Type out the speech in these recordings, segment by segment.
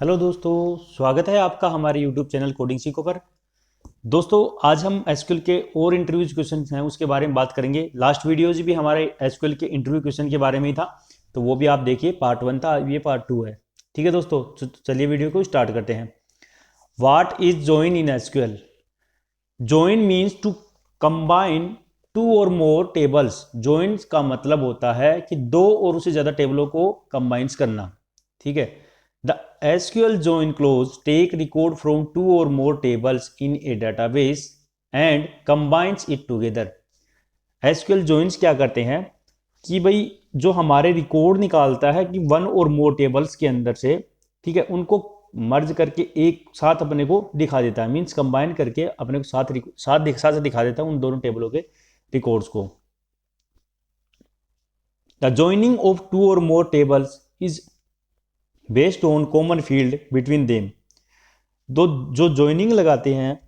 Hello दोस्तों, स्वागत है आपका हमारे YouTube चैनल कोडिंग सीखो पर। दोस्तों, आज हम एसक्यूएल के और इंटरव्यू क्वेश्चन हैं उसके बारे में बात करेंगे। लास्ट वीडियोज भी हमारे एसक्यूएल के इंटरव्यू क्वेश्चन के बारे में ही था, तो वो भी आप देखिए। पार्ट 1 था, ये पार्ट 2 है। ठीक है दोस्तों, चलिए वीडियो को स्टार्ट करते हैं। What is join in SQL? Join means to combine two और मोर टेबल्स। जॉइन का मतलब होता है कि दो और उससे ज़्यादा टेबलों को कंबाइंस करना। ठीक है। The SQL join clause take record from two or more tables in a database and combines it together. SQL joins क्या करते हैं कि भाई जो हमारे रिकॉर्ड निकालता है कि वन और मोर टेबल्स के अंदर से, ठीक है, उनको मर्ज करके एक साथ अपने को दिखा देता है। मीन्स कंबाइन करके अपने को साथ दिखा देता है उन दोनों टेबलों के रिकॉर्ड्स को। द जॉइनिंग ऑफ टू और more tables is based on common field between them. दो जो जॉइनिंग लगाते हैं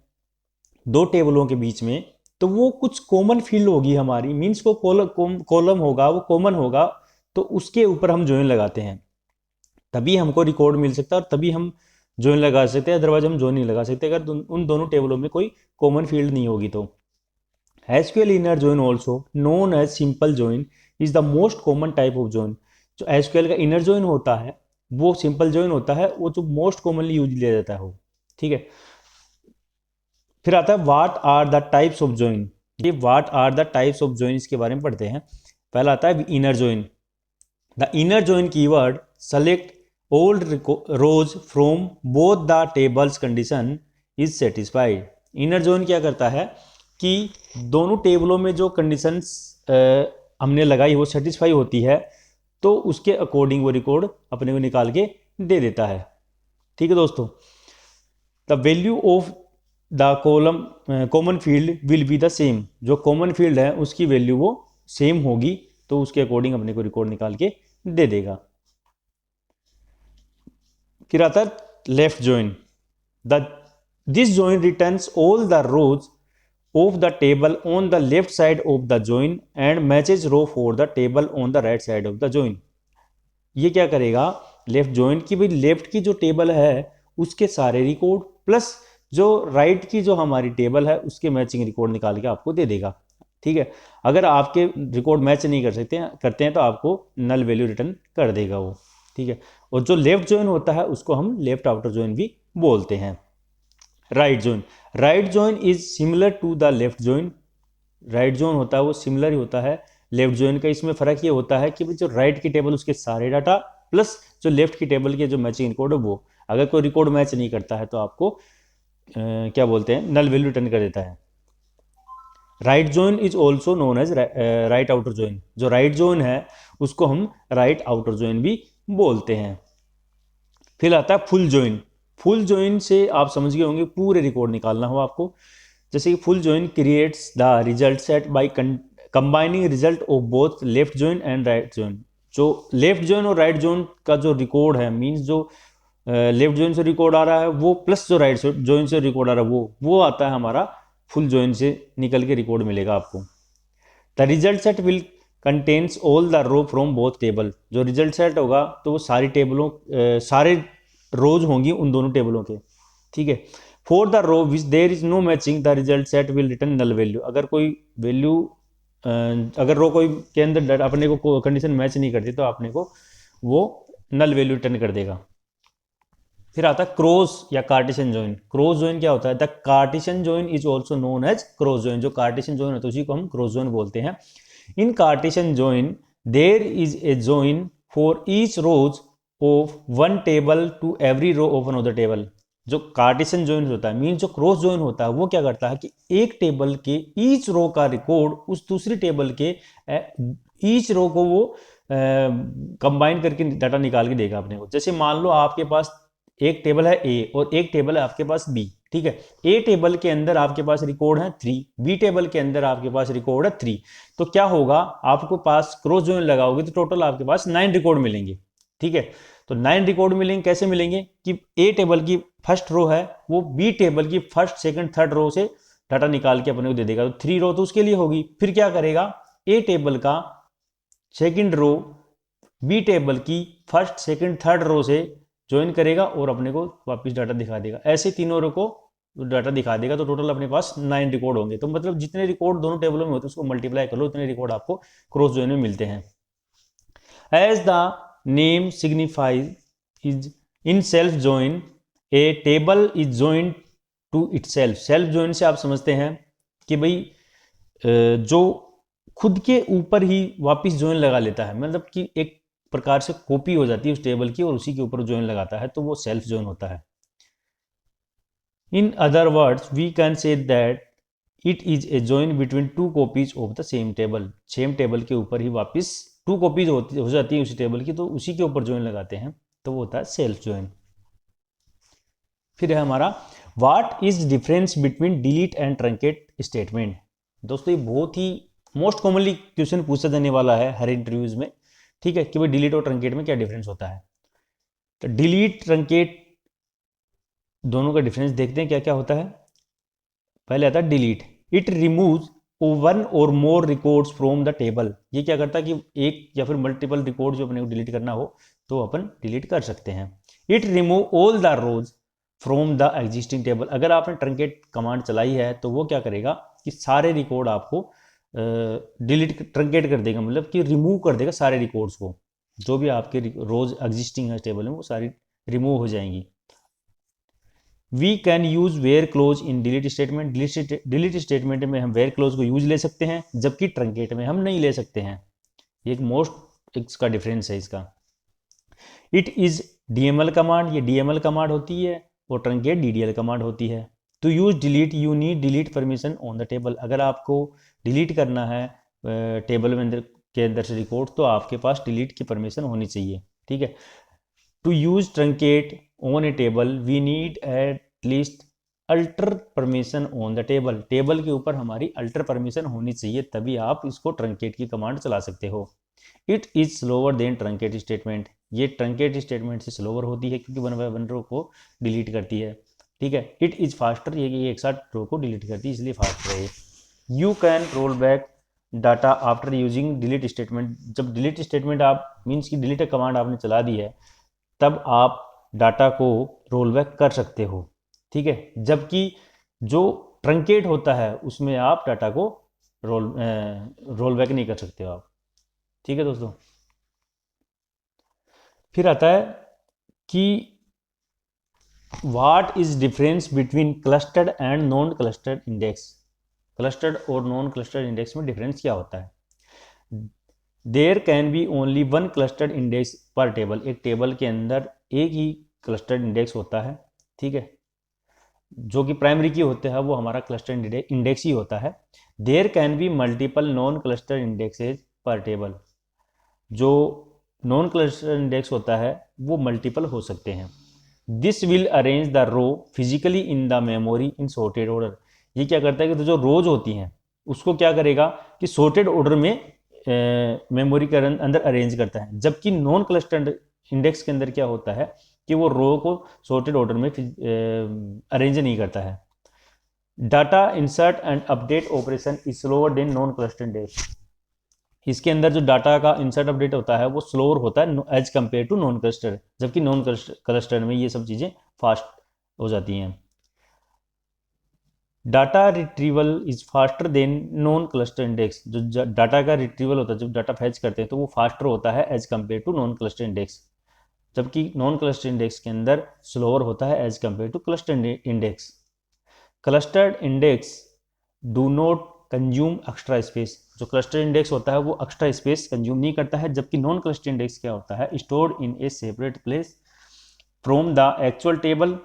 दो टेबलों के बीच में, तो वो कुछ कॉमन फील्ड होगी हमारी। मीन्स को कॉलम होगा, वो कॉमन होगा, तो उसके ऊपर हम जॉइन लगाते हैं, तभी हमको रिकॉर्ड मिल सकता है और तभी हम जॉइन लगा सकते हैं। अदरवाइज हम जॉइन नहीं लगा सकते अगर उन दोनों टेबलों में कोई कॉमन फील्ड नहीं होगी। तो SQL inner join also known as simple join is the most common type of join. जो एसक्यूएल का इनर जॉइन होता है वो सिंपल जॉइन होता है, वो जो मोस्ट कॉमनली यूज लिया जाता है वो। ठीक है। फिर आता है what are the types of join. ये what are the types of join, इसके बारे में पढ़ते हैं। पहला आता है inner join. The inner join keyword select all rows from both the tables condition is satisfied. Inner join क्या करता है कि दोनों टेबलों में जो कंडीशंस हमने लगाई वो सेटिस्फाई होती है, तो उसके अकॉर्डिंग वो रिकॉर्ड अपने को निकाल के दे देता है। ठीक है दोस्तों। The value of the common field will be the same. जो कॉमन फील्ड है उसकी वैल्यू वो सेम होगी, तो उसके अकॉर्डिंग अपने को रिकॉर्ड निकाल के दे देगा। फिर आता है left join. The this join returns all the rows of the table on the left side of the join and matches row for the table on the right side of the join। ये क्या करेगा left join की, भाई left की जो table है उसके सारे रिकॉर्ड प्लस जो राइट की जो हमारी टेबल है उसके मैचिंग रिकॉर्ड निकाल के आपको दे देगा। ठीक है। अगर आपके रिकॉर्ड मैच नहीं करते हैं तो आपको नल वैल्यू रिटर्न कर देगा वो। ठीक है। और जो लेफ्ट जॉइन होता है उसको हम लेफ्ट आउटर जॉइन भी बोलते हैं। Right join. Right join is similar to the left join. Right join होता है वो सिमिलर ही होता है लेफ्ट जॉइन का। इसमें फर्क ये होता है कि जो राइट की टेबल उसके सारे डाटा प्लस जो लेफ्ट की टेबल के जो मैचिंग रिकॉर्ड है वो, अगर कोई रिकॉर्ड मैच नहीं करता है तो आपको क्या बोलते हैं, नल वैल्यू रिटर्न कर देता है। Right join is also known as right outer join. जो राइट जॉइन है उसको हम राइट आउटर जॉइन भी बोलते हैं। फिर आता है फुल जॉइन। फुल जॉइन से आप समझ गए होंगे पूरे रिकॉर्ड निकालना हो आपको। जैसे कि full join creates the result set by combining result of both left join and right join. जो लेफ्ट जॉइन और राइट जॉइन का जो रिकॉर्ड है, मींस जो लेफ्ट जॉइन से रिकॉर्ड आ रहा है वो प्लस जो राइट जॉइन से रिकॉर्ड आ रहा है वो आता है हमारा फुल जॉइन से निकल के रिकॉर्ड मिलेगा आपको। The result set will contains all the row from both table. जो रिजल्ट सेट होगा तो वो सारी टेबलों सारे रोज होंगी उन दोनों टेबलों के। ठीक है। For the row which there is no matching the result set will return null value. अगर कोई वैल्यू अगर रो कोई के अंदर अपने को कंडीशन मैच नहीं करती तो अपने को वो नल वैल्यू रिटर्न कर देगा। फिर आता है क्रॉस या कार्टेशियन जॉइन। क्रॉस जॉइन क्या होता है? The Cartesian join is also known as cross join. जो कार्टेशियन जॉइन होता है उसी को हम क्रॉस जॉइन बोलते हैं। In Cartesian join there is a join for each rows of one table to every row of another table. जो Cartesian join होता है, मीन जो क्रॉस जॉइन होता है वो क्या करता है कि एक टेबल के ईच रो का रिकॉर्ड उस दूसरी टेबल के ईच रो को वो कंबाइन करके डाटा निकाल के देगा अपने को। जैसे मान लो आपके पास एक टेबल है ए और एक टेबल है आपके पास बी। ठीक है। ए टेबल के अंदर आपके पास रिकॉर्ड है 3, बी टेबल के अंदर आपके पास रिकॉर्ड है 3। तो क्या होगा, आपको पास क्रॉस जॉइन लगाओगे तो टोटल आपके पास 9 रिकॉर्ड मिलेंगे। ठीक है। तो 9 रिकॉर्ड मिलेंगे। कैसे मिलेंगे कि ए टेबल की फर्स्ट रो है वो बी टेबल की फर्स्ट सेकंड थर्ड रो से डाटा निकाल के अपने को दे देगा। तो 3 रो तो उसके लिए होगी। फिर क्या करेगा, ए टेबल का सेकंड रो बी टेबल की फर्स्ट सेकंड थर्ड रो से ज्वाइन करेगा और अपने को वापस डाटा दिखा देगा। ऐसे तीनों रो को डाटा दिखा देगा, तो टोटल अपने पास 9 रिकॉर्ड होंगे। तो मतलब जितने रिकॉर्ड दोनों टेबलों में होते हैं उसको मल्टीप्लाई कर लो, उतने रिकॉर्ड आपको क्रॉस ज्वाइन में मिलते हैं। As the name signifies is in self join a table is join to itself. Self join से आप समझते हैं कि भाई जो खुद के ऊपर ही वापस ज्वाइन लगा लेता है, मतलब कि एक प्रकार से कॉपी हो जाती है उस टेबल की और उसी के ऊपर ज्वाइन लगाता है, तो वो सेल्फ ज्वाइन होता है। In other words we can say that it is a join between two copies of the same table. Same table के ऊपर ही वापस टू कॉपीज हो जाती है उसी टेबल की, तो उसी के ऊपर ज्वाइन लगाते हैं, तो वो होता है सेल्फ ज्वाइन। फिर है हमारा what is difference between delete and truncate statement. दोस्तों ये बहुत ही मोस्ट कॉमनली क्वेश्चन पूछा जाने वाला है हर इंटरव्यूज में, ठीक है, कि भाई डिलीट और ट्रंकेट में क्या डिफरेंस होता है। तो डिलीट ट्रंकेट दोनों का डिफरेंस देखते हैं क्या क्या होता है। पहले आता है डिलीट, इट रिमूव्स वन और मोर रिकॉर्ड्स फ्रॉम द टेबल। ये क्या करता है कि एक या फिर मल्टीपल रिकॉर्ड जो अपने को डिलीट करना हो तो अपन डिलीट कर सकते हैं। It remove all the rows from the existing table. अगर आपने ट्रंकेट कमांड चलाई है तो वो क्या करेगा कि सारे रिकॉर्ड आपको डिलीट ट्रंकेट कर देगा, मतलब कि रिमूव कर देगा सारे रिकॉर्ड्स को, जो भी आपके रोज एग्जिस्टिंग है टेबल में वो सारी रिमूव हो जाएंगी। We can use where clause in delete statement. Delete statement में हम वेयर क्लोज को यूज ले सकते हैं, जबकि ट्रंकेट में हम नहीं ले सकते हैं। ये एक मोस्ट इसका डिफरेंस है इसका। इट इज डीएमएल कमांड, ये डीएमएल कमांड होती है और ट्रंकेट डीडीएल कमांड होती है। To use delete you need delete permission on the table. अगर आपको डिलीट करना है टेबल में के अंदर से रिकॉर्ड, तो आपके पास डिलीट की परमिशन होनी चाहिए, ठीक है। To use truncate on a table we need at least alter permission on the table. Table के ऊपर हमारी अल्टर परमिशन होनी चाहिए, तभी आप इसको ट्रंकेट की कमांड चला सकते हो। It is slower then truncate statement. ये ट्रंकेट स्टेटमेंट से स्लोअर होती है क्योंकि वन बाय वन रो को डिलीट करती है, ठीक है। इट इज फास्टर, ये एक साथ रो को डिलीट करती है इसलिए फास्टर है। You can roll back data after using delete statement. जब डिलीट स्टेटमेंट आप मीन्स की डिलीट कमांड आपने चला दी है तब आप डाटा को रोल बैक कर सकते हो, ठीक है। जबकि जो ट्रंकेट होता है उसमें आप डाटा को रोल बैक नहीं कर सकते हो आप, ठीक है दोस्तों। फिर आता है कि what is difference between clustered and non clustered index. Clustered और नॉन क्लस्टर्ड इंडेक्स में डिफरेंस क्या होता है। There can be only one clustered index per table. एक टेबल के अंदर एक ही क्लस्टर्ड इंडेक्स होता है, ठीक है, जो कि प्राइमरी की होते हैं वो हमारा क्लस्टर्ड इंडेक्स ही होता है। There can be multiple non clustered indexes per table. जो नॉन क्लस्टर्ड इंडेक्स होता है वो मल्टीपल हो सकते हैं। This will arrange the row physically in the memory in sorted order. ये क्या करता है कि तो जो रोज होती हैं उसको क्या करेगा कि सॉर्टेड ऑर्डर में मेमोरी के अंदर अरेंज करता है, जबकि नॉन क्लस्टर्ड इंडेक्स के अंदर क्या होता है कि वो रो को सॉर्टेड ऑर्डर में अरेंज नहीं करता है। Data insert and update operation is slower then non clustered index. इसके अंदर जो डाटा का इंसर्ट अपडेट होता है वो स्लोअर होता है as compare to non cluster, जबकि नॉन क्लस्टर में ये सब चीज़ें फास्ट हो जाती हैं। Data retrieval is faster than non cluster index. जो डाटा का रिट्रीवल होता है, जब डाटा फैच करते हैं तो वो फास्टर होता है as compare to non cluster index, जबकि नॉन क्लस्टर इंडेक्स के अंदर स्लोअर होता है as compare to cluster index. Clustered index do not consume extra space. जो क्लस्टर इंडेक्स होता है वो एक्स्ट्रा स्पेस कंज्यूम नहीं करता है, जबकि नॉन क्लस्टर इंडेक्स क्या होता है, stored in A separate place from the actual table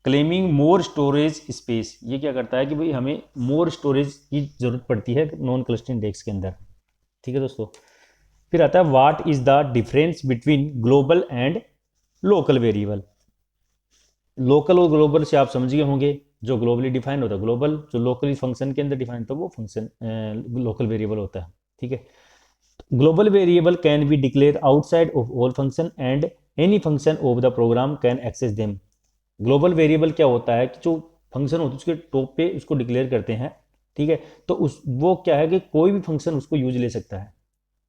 claiming more storage space. ये क्या करता है कि भाई हमें मोर स्टोरेज की जरूरत पड़ती है नॉन क्लस्टर इंडेक्स के अंदर, ठीक है दोस्तों। फिर आता है what is the difference between global and local variable. Local और ग्लोबल से आप समझ गए होंगे, जो ग्लोबली डिफाइंड होता है ग्लोबल, जो लोकली फंक्शन के अंदर डिफाइंड होता है वो फंक्शन लोकल वेरिएबल होता है, ठीक है। Global variable can be declare outside of all function and any function of the program can access them. Global variable क्या होता है कि जो फंक्शन होता है उसके टॉप पे उसको डिक्लेयर करते हैं, ठीक है, तो उस वो क्या है कि कोई भी फंक्शन उसको यूज ले सकता है,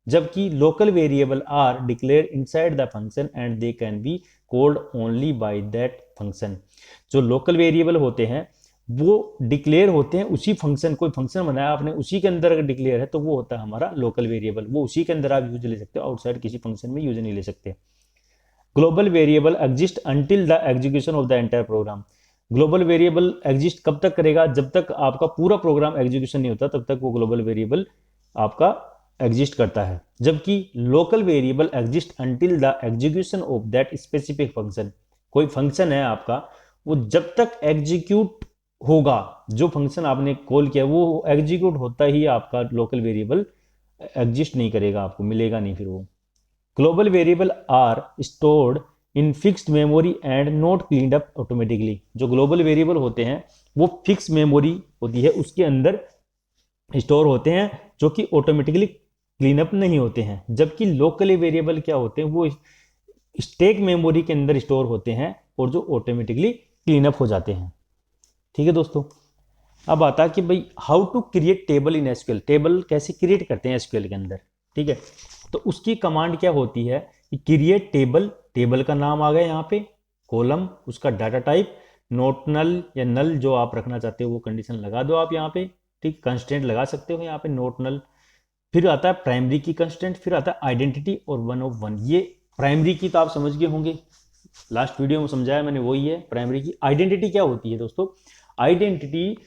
जबकि local variable are declare inside the function and they can be called only by that function. जो लोकल वेरिएबल होते हैं वो डिक्लेयर होते हैं उसी फंक्शन, कोई फंक्शन बनाया आपने उसी के अंदर अगर डिक्लेयर है तो वो होता है हमारा लोकल वेरिएबल, वो उसी के अंदर आप यूज ले सकते हो, आउटसाइड किसी फंक्शन में यूज नहीं ले सकते। Global variable exist until the execution of the entire program. Global variable exist कब तक करेगा, जब तक आपका पूरा प्रोग्राम एग्जीक्यूशन नहीं होता तब तक वो ग्लोबल वेरिएबल आपका एग्जिस्ट करता है। जबकि local variable exist until the execution of that specific function. कोई फंक्शन है आपका, वो जब तक एग्जीक्यूट होगा, जो फंक्शन आपने कॉल किया वो एग्जीक्यूट होता ही आपका लोकल वेरिएबल एग्जिस्ट नहीं करेगा, आपको मिलेगा नहीं फिर वो। Global variable are stored in fixed memory and not cleaned up automatically. जो ग्लोबल वेरिएबल होते हैं वो फिक्स मेमोरी होती है उसके अंदर स्टोर होते हैं, जो कि ऑटोमेटिकली क्लीन अप नहीं होते हैं। जबकि लोकल वेरिएबल क्या होते हैं, वो स्टैक मेमोरी के अंदर स्टोर होते हैं और जो ऑटोमेटिकली क्लीन अप हो जाते हैं। ठीक है दोस्तों, अब आता है कि भाई how to create table in SQL. Table कैसे क्रिएट करते हैं एसक्यूएल के अंदर। ठीक है, तो उसकी कमांड क्या होती है कि क्रिएट टेबल, टेबल का नाम आ गया यहाँ पे, कॉलम, उसका डाटा टाइप नॉट नल या नल जो आप रखना चाहते हो वो कंडीशन लगा दो आप यहाँ पे। ठीक, कंस्टेंट लगा सकते हो यहाँ पे नॉट नल। फिर आता है प्राइमरी की कंस्टेंट, फिर आता है आइडेंटिटी और वन ऑफ वन। ये प्राइमरी की तो आप समझ गए होंगे, लास्ट वीडियो में समझाया मैंने, वही है प्राइमरी की। आइडेंटिटी क्या होती है दोस्तों, आइडेंटिटी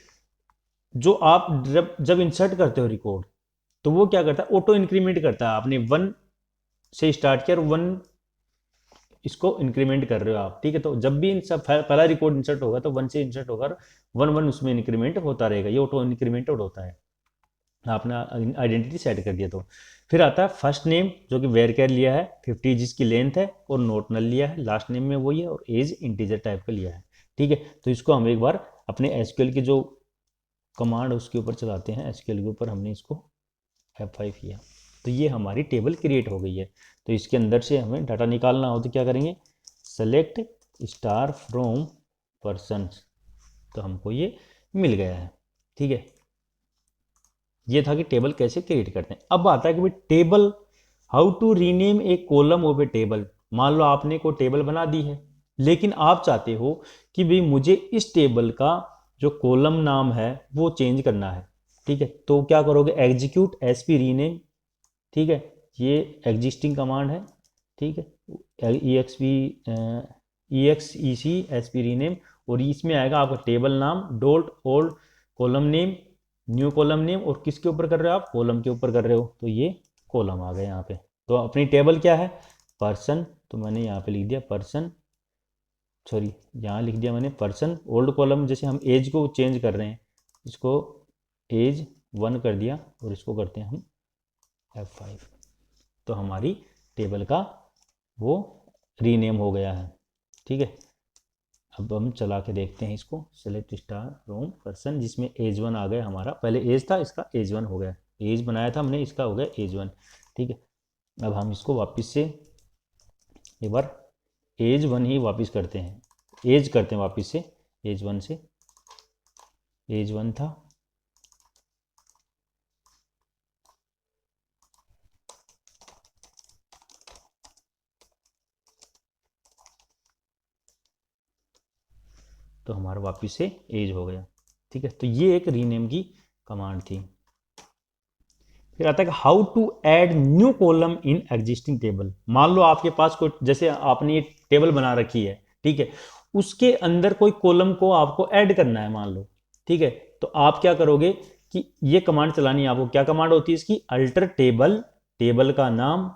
जो आप जब इंसर्ट करते हो रिकॉर्ड तो वो क्या करता है, ऑटो इंक्रीमेंट करता है। आपने 1 से स्टार्ट किया और 1 इसको इंक्रीमेंट कर रहे हो आप। ठीक है, तो जब भी पहला रिकॉर्ड इंसर्ट होगा तो 1 से इंसर्ट होगा, 1 उसमें इंक्रीमेंट होता रहेगा, ये ऑटो इंक्रीमेंटेड होता है। आपने आइडेंटिटी सेट कर दिया तो फिर आता है फर्स्ट नेम जो कि वेर कैर लिया है 50 जिसकी लेंथ है और नोट नल लिया है, लास्ट नेम में वही है, और एज इंटीजर टाइप का लिया है। ठीक है, तो इसको हम एक बार अपने एसक्यूएल की जो कमांड उसके ऊपर चलाते हैं, एसक्यूएल के ऊपर हमने इसको F5 किया तो ये हमारी टेबल क्रिएट हो गई है। तो इसके अंदर से हमें डाटा निकालना हो तो क्या करेंगे, सेलेक्ट स्टार फ्रॉम पर्सन्स, तो हमको ये मिल गया है। ठीक है, ये था कि टेबल कैसे क्रिएट करते हैं। अब आता है कि भाई table, how to rename a column of a table. मान लो आपने कोई टेबल बना दी है, लेकिन आप चाहते हो कि भाई मुझे इस टेबल का जो कॉलम नाम है वो चेंज करना है। ठीक है, तो क्या करोगे, एग्जीक्यूट एसपी रीनेम। ठीक है, ये एग्जिस्टिंग कमांड है। ठीक है, EXEC एसपी रीनेम, और इसमें आएगा आपका टेबल नाम dot old column name, new column name, और किसके ऊपर कर रहे हो आप, कॉलम के ऊपर कर रहे हो, तो ये कॉलम आ गया यहाँ पे। तो अपनी टेबल क्या है, पर्सन, तो मैंने यहाँ पे लिख दिया पर्सन, सॉरी यहाँ लिख दिया मैंने पर्सन। ओल्ड कॉलम जैसे हम एज को चेंज कर रहे हैं, इसको एज 1 कर दिया और इसको करते हैं हम F5, तो हमारी टेबल का वो रीनेम हो गया है। ठीक है, अब हम चला के देखते हैं इसको, सेलेक्ट स्टार फ्रॉम पर्सन, जिसमें एज 1 आ गया हमारा, पहले एज था इसका एज 1 हो गया, एज बनाया था हमने इसका हो गया एज 1। ठीक है, अब हम इसको वापस से एक बार एज 1 ही वापस करते हैं, एज करते हैं वापस से, एज 1 से, एज 1 था, तो हमारा वापस से एज हो गया। ठीक है, तो ये एक रीनेम की कमांड थी। फिर आता है कि how to add new column in existing table. मान लो आपके पास कोई, जैसे आपने एक टेबल बना रखी है, ठीक है, उसके अंदर कोई कॉलम को आपको ऐड करना है मान लो। ठीक है, तो आप क्या करोगे कि ये कमांड चलानी है आपको। क्या कमांड होती है इसकी, अल्टर टेबल, टेबल का नाम,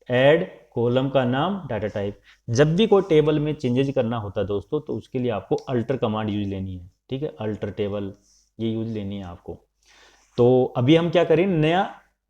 ऐड कॉलम का नाम, डाटा टाइप। जब भी कोई टेबल में चेंजेज करना होता है दोस्तों, तो उसके लिए आपको अल्टर कमांड यूज लेनी है। ठीक है, अल्टर टेबल ये यूज लेनी है आपको। तो अभी हम क्या करें, नया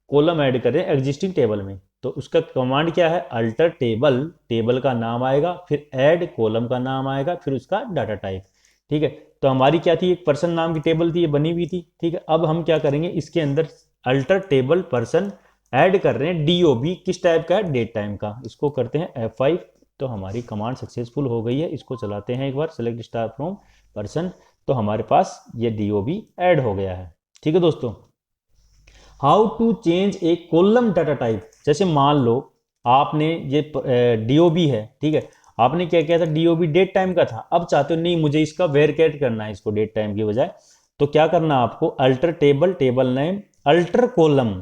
कॉलम ऐड करें एग्जिस्टिंग टेबल में, तो उसका कमांड क्या है, अल्टर टेबल, टेबल का नाम आएगा, फिर ऐड कॉलम का नाम आएगा, फिर उसका डाटा टाइप। ठीक है, तो हमारी क्या थी, एक पर्सन नाम की टेबल थी, ये बनी हुई थी। ठीक है, अब हम क्या करेंगे, इसके अंदर अल्टर टेबल पर्सन ऐड कर रहे हैं, DOB किस टाइप का है, डेट टाइम का, इसको करते हैं F5। तो हमारी कमांड सक्सेसफुल हो गई है। इसको चलाते हैं एक बार, सेलेक्ट स्टार फ्रॉम पर्सन, तो हमारे पास ये DOB ऐड हो गया है। ठीक है दोस्तों, how to change a column data type. जैसे मान लो आपने ये डीओबी है, ठीक है, आपने क्या किया था, डीओबी डेट टाइम का था, अब चाहते हो नहीं मुझे इसका वेरकेट करना है इसको डेट टाइम की बजाय, तो क्या करना आपको, alter table, table name, alter column,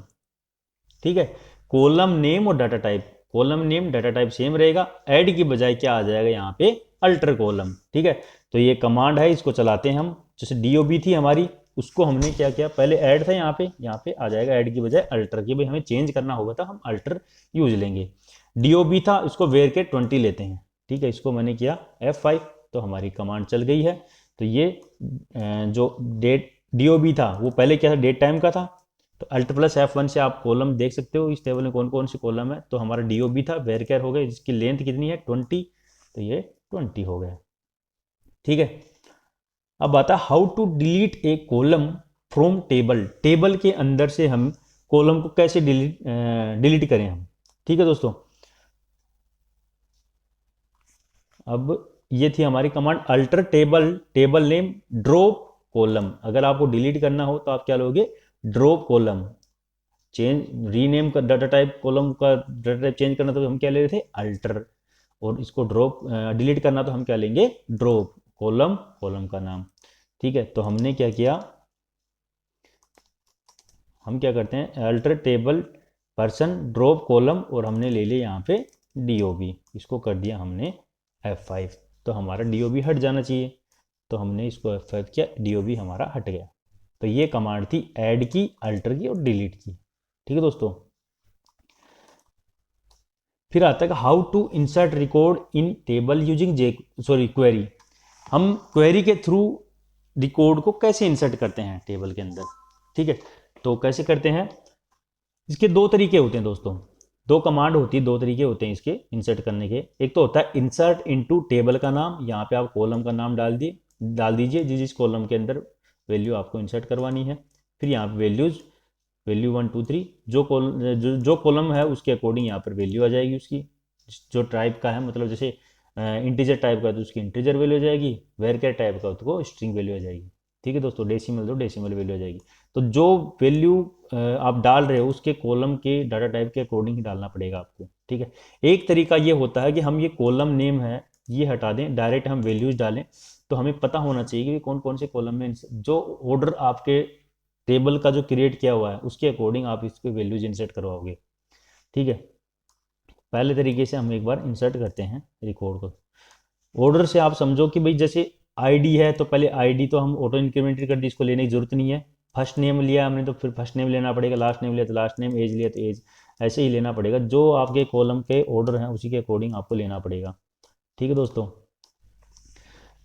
ठीक है, कॉलम नेम और data type, column name data type same रहेगा, ऐड की बजाय क्या आ जाएगा यहाँ पे, अल्टर कॉलम, ठीक है। तो ये कमांड है, इसको चलाते हैं हम। जैसे डीओबी थी हमारी, उसको हमने क्या किया, पहले ऐड था यहाँ पे आ जाएगा ऐड की बजाय अल्टर की, भाई हमें चेंज करना होगा तो हम अल्टर यूज लेंगे। डीओबी था, इसको वेर के 20 लेते हैं, ठीक है, इसको मैंने किया F5, तो हमारी कमांड चल गई है। तो ये जो डेट डीओबी था वो पहले क्या था, डेट टाइम का था, तो अल्ट प्लस F1 से आप कॉलम देख सकते हो इस टेबल में कौन कौन सी कॉलम है। तो हमारा डीओबी था, वेर केयर हो गया, जिसकी लेंथ कितनी है 20, तो ये 20 हो गया, ठीक है। अब आता है how to delete a column from table, table के अंदर से हम कॉलम को कैसे डिलीट करें हम, ठीक है दोस्तों। अब ये थी हमारी command alter table, table name, drop column. अगर आपको डिलीट करना हो तो आप क्या लोगे, ड्रॉप कॉलम, चेंज रीनेम का डाटा टाइप, कॉलम का डाटा टाइप चेंज करना तो हम क्या ले रहे थे, अल्टर, और इसको ड्रॉप डिलीट करना तो हम क्या लेंगे, ड्रॉप कॉलम, कॉलम का नाम, ठीक है। तो हमने क्या किया, हम क्या करते हैं, alter table person drop column, और हमने ले लिया यहाँ पे डीओबी, इसको कर दिया हमने F5, तो हमारा डीओबी हट जाना चाहिए, तो हमने इसको F5 किया, डीओबी हमारा हट गया। तो ये कमांड थी ऐड की, अल्टर की और डिलीट की, ठीक है दोस्तों। फिर आता है how to insert record in table using query. हम क्वेरी के थ्रू रिकॉर्ड को कैसे इंसर्ट करते हैं टेबल के अंदर, ठीक है। तो कैसे करते हैं, इसके दो तरीके होते हैं दोस्तों, दो कमांड होती है, दो तरीके होते हैं इसके इंसर्ट करने के। एक तो होता है इंसर्ट इनटू टेबल का नाम, यहाँ पे आप कॉलम का नाम डाल दीजिए जिस जिस कॉलम के अंदर वैल्यू आपको इंसर्ट करवानी है। फिर यहाँ पे वैल्यूज, वैल्यू 1 2 3, जो कॉलम है उसके अकॉर्डिंग यहाँ पर वैल्यू आ जाएगी उसकी, जो टाइप का है, मतलब जैसे इंटीजर टाइप का है तो उसकी इंटीजर वैल्यू आ जाएगी, वेरकेर टाइप का तो स्ट्रिंग वैल्यू आ जाएगी, ठीक है दोस्तों। डेसिमल तो डेसिमल वैल्यू आ जाएगी। तो जो वैल्यू आप डाल रहे हो उसके कॉलम के डाटा टाइप के अकॉर्डिंग ही डालना पड़ेगा आपको, ठीक है। एक तरीका ये होता है कि हम ये कॉलम नेम है ये हटा दें, डायरेक्ट हम वैल्यूज डालें, तो हमें पता होना चाहिए कि कौन कौन से कॉलम में जो ऑर्डर आपके टेबल का जो क्रिएट किया हुआ है उसके अकॉर्डिंग आप इसके वैल्यूज इंसर्ट करवाओगे, ठीक है। पहले तरीके से हम एक बार इंसर्ट करते हैं रिकॉर्ड को। ऑर्डर से आप समझो कि भाई जैसे आईडी है तो पहले आईडी तो हम ऑटो इंक्रीमेंटेड कर दी, इसको लेने की जरूरत नहीं है। फर्स्ट नेम लिया हमने तो फिर फर्स्ट नेम लेना पड़ेगा, लास्ट नेम लिया तो लास्ट नेम, एज लिया तो एज, ऐसे ही लेना पड़ेगा, जो आपके कॉलम के ऑर्डर हैं उसी के अकॉर्डिंग आपको लेना पड़ेगा, ठीक है दोस्तों।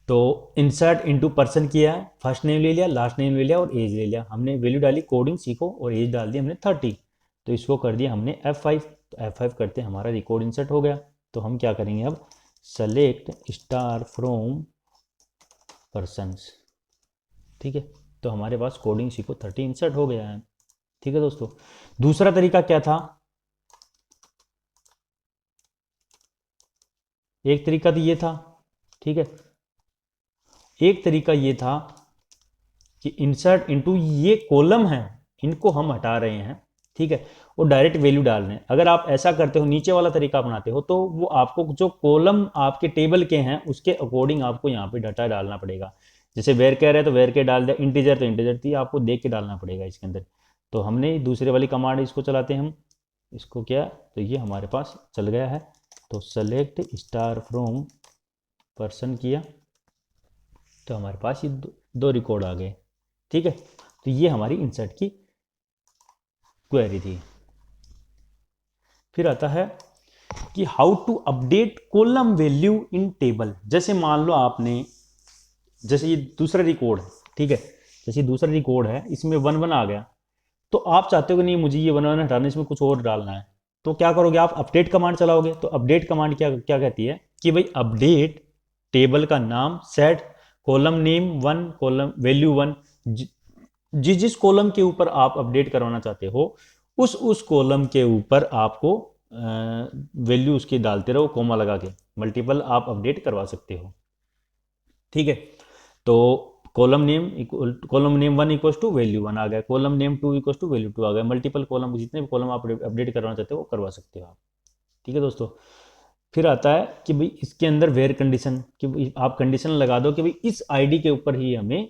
तो इंसर्ट इनटू पर्सन किया है, फर्स्ट नेम ले लिया, लास्ट नेम ले लिया और एज ले लिया, हमने वैल्यू डाली, कोडिंग सीखो, और एज डाल दी हमने 30, तो इसको कर दिया हमने F5, तो F5 करते हमारा रिकॉर्ड इंसर्ट हो गया। तो हम क्या करेंगे अब, सेलेक्ट स्टार फ्रॉम पर्सन्स, ठीक है। तो हमारे पास कोडिंग सीखो 30 इंसर्ट हो गया है, ठीक है दोस्तों। दूसरा तरीका क्या था, एक तरीका तो ये था, ठीक है, एक तरीका ये था कि इंसर्ट इनटू ये कॉलम है इनको हम हटा रहे हैं, ठीक है, और डायरेक्ट वैल्यू डाल रहे हैं। अगर आप ऐसा करते हो, नीचे वाला तरीका अपनाते हो, तो वो आपको जो कॉलम आपके टेबल के हैं उसके अकॉर्डिंग आपको यहाँ पे डाटा डालना पड़ेगा। जैसे वेर केयर है तो वेर केयर डाल दिया, इंटीजर तो इंटीजर थी, आपको देख के डालना पड़ेगा इसके अंदर। तो हमने दूसरे वाली कमांड इसको चलाते हैं हम, इसको क्या, तो ये हमारे पास चल गया है। तो सेलेक्ट स्टार फ्रॉम पर्सन किया तो हमारे पास ये दो रिकॉर्ड आ गए, ठीक है। तो ये हमारी इंसर्ट की क्वेरी थी। फिर आता है कि how to update column value in table. जैसे मान लो आपने, जैसे ये दूसरा रिकॉर्ड है, ठीक है, जैसे दूसरा रिकॉर्ड है इसमें 1 1 आ गया, तो आप चाहते हो कि नहीं मुझे ये 1 1 हटाना, इसमें कुछ और डालना है, तो क्या करोगे आप, अपडेट कमांड चलाओगे। तो अपडेट कमांड क्या क्या कहती है कि भाई अपडेट टेबल का नाम, set column name 1, column value 1, जिस जिस कॉलम के ऊपर आप अपडेट करवाना चाहते हो उस कॉलम के ऊपर आपको वैल्यू उसकी डालते रहो, कोमा लगा के, मल्टीपल आप अपडेट करवा सकते हो, ठीक है। तो column name 1 equal to value 1 आ गया, column name 2 equal to value 2 आ गया। मल्टीपल कॉलम, जितने भी कॉलम आप अपडेट करवाना चाहते हो वो करवा सकते हो आप। ठीक है दोस्तों। फिर आता है कि भाई इसके अंदर वेयर कंडीशन, कि भाई आप कंडीशन लगा दो कि भाई इस आईडी के ऊपर ही हमें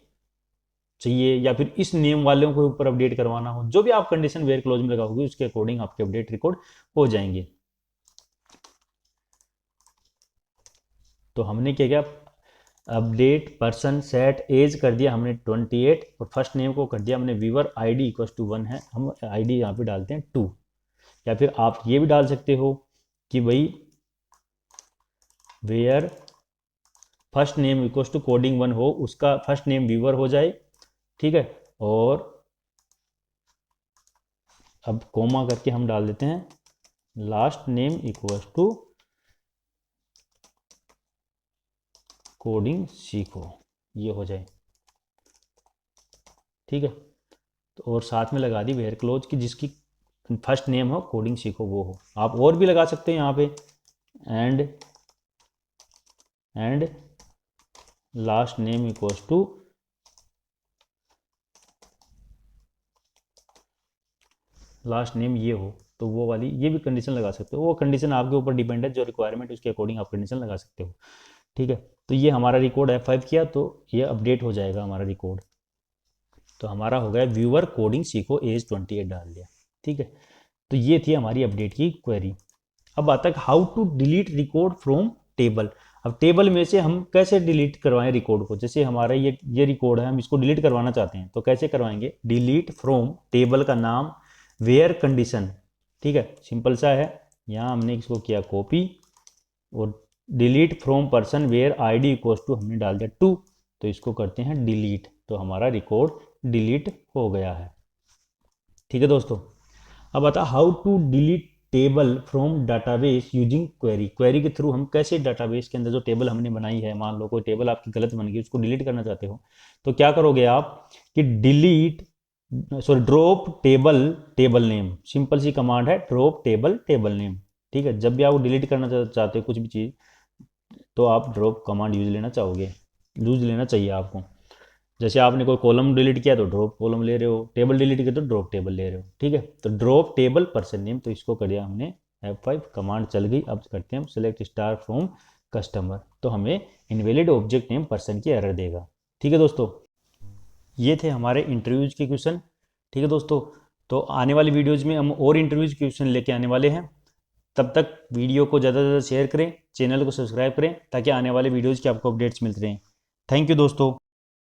चाहिए, या फिर इस नेम वालों के ऊपर अपडेट करवाना हो, जो भी आप कंडीशन वेयर क्लोज में लगाओगे उसके अकॉर्डिंग आपके अपडेट रिकॉर्ड हो जाएंगे। तो हमने क्या किया, अपडेट पर्सन सेट एज कर दिया हमने 28 और फर्स्ट नेम को कर दिया हमने व्यूअर, आईडी इक्वल टू 1 है, हम आईडी यहाँ पे डालते हैं 2। या फिर आप ये भी डाल सकते हो कि भाई where first name equal to coding 1 हो, उसका फर्स्ट नेम व्यूअर हो जाए। ठीक है, और अब कोमा करके हम डाल देते हैं last name equal to coding सीखो, ये हो जाए। ठीक है, तो और साथ में लगा दी वेयर क्लोज की जिसकी फर्स्ट नेम हो कोडिंग सीखो वो हो। आप और भी लगा सकते हैं यहाँ पे, and last name equals to last name ये हो, तो वो वाली ये भी कंडीशन लगा सकते हो। वो कंडीशन आपके ऊपर डिपेंड है, जो रिक्वायरमेंट उसके अकॉर्डिंग आप कंडीशन लगा सकते हो। ठीक है, तो ये हमारा रिकॉर्ड F5 किया तो ये अपडेट हो जाएगा हमारा रिकॉर्ड। तो हमारा हो गया व्यूअर कोडिंग सीखो एज 28 डाल दिया। ठीक है, तो ये थी हमारी अपडेट की क्वेरी। अब आता है how to delete record from table. अब टेबल में से हम कैसे डिलीट करवाएं रिकॉर्ड को, जैसे हमारा ये रिकॉर्ड है, हम इसको डिलीट करवाना चाहते हैं तो कैसे करवाएंगे, डिलीट फ्रॉम टेबल का नाम वेयर कंडीशन। ठीक है, सिंपल सा है, यहाँ हमने इसको किया कॉपी, और delete from person where ID equals to हमने डाल दिया 2, तो इसको करते हैं डिलीट, तो हमारा रिकॉर्ड डिलीट हो गया है। ठीक है दोस्तों, अब बता how to delete table from database using query. Query के थ्रू हम कैसे डाटाबेस के अंदर जो टेबल हमने बनाई है, मान लो कोई टेबल आपकी गलत बन गई, उसको डिलीट करना चाहते हो, तो क्या करोगे आप कि ड्रॉप टेबल नेम, सिंपल सी कमांड है, ड्रॉप टेबल नेम। ठीक है, जब भी आप डिलीट करना चाहते हो कुछ भी चीज़, तो आप ड्रॉप कमांड यूज लेना चाहिए आपको। जैसे आपने कोई कॉलम डिलीट किया तो ड्रॉप कॉलम ले रहे हो, टेबल डिलीट किया तो ड्रॉप टेबल ले रहे हो। ठीक है, तो ड्रॉप टेबल पर्सन नेम, तो इसको कर दिया हमने F5, कमांड चल गई। अब करते हैं हम सेलेक्ट स्टार फ्रॉम कस्टमर, तो हमें इनवैलिड ऑब्जेक्ट नेम पर्सन की एरर देगा। ठीक है दोस्तों, ये थे हमारे इंटरव्यूज के क्वेश्चन। ठीक है दोस्तों, तो आने वाली वीडियोज़ में हम और इंटरव्यूज के क्वेश्चन लेके आने वाले हैं। तब तक वीडियो को ज़्यादा से ज़्यादा शेयर करें, चैनल को सब्सक्राइब करें, ताकि आने वाले वीडियोज़ की आपको अपडेट्स मिलते रहें। थैंक यू दोस्तों।